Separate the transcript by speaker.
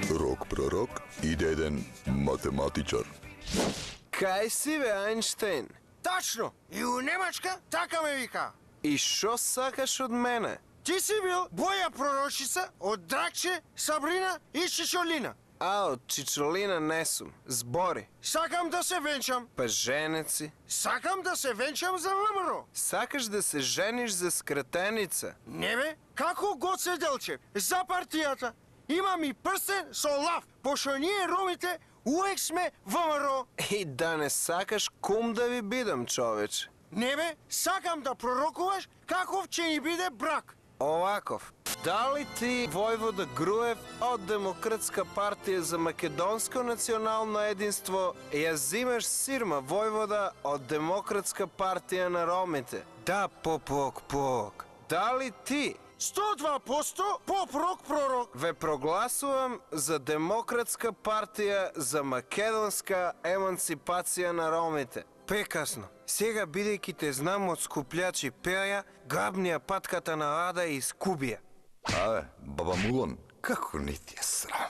Speaker 1: Рок пророк и деден математичар.
Speaker 2: Кај си бе, Ајнштейн?
Speaker 3: Тачно! И у Немачка така ме вика.
Speaker 2: И шо сакаш од мене?
Speaker 3: Ти си бил Боја пророчица од Дракче, Сабрина и Чичолина.
Speaker 2: А, од Чичолина не сум. Збори.
Speaker 3: Сакам да се венчам.
Speaker 2: Па женеци.
Speaker 3: Сакам да се венчам за ВМРО.
Speaker 2: Сакаш да се жениш за скратеница?
Speaker 3: Не бе, како Гоце Делчев, за партијата. Имам и прстен со лав, пошто ние ромите уек сме ВМРО.
Speaker 2: И да не сакаш кум да ви бидам, човече.
Speaker 3: Не бе, сакам да пророкуваш каков ќе ни биде брак.
Speaker 2: Оваков. Дали ти, војвода Груев, од Демократска партија за македонско национално единство, ја зимаш сирма војвода од Демократска партија на ромите? Да, поп. Дали ти
Speaker 3: 102% поп-рок пророк.
Speaker 2: ве прогласувам за Демократска партија за македонска емансипација на ромите? Прекрасно. Сега, бидејќи те знам од скуплячи перја, грабнија патката на Ада и скубија.
Speaker 1: Баба Мулон, како не ти е срам?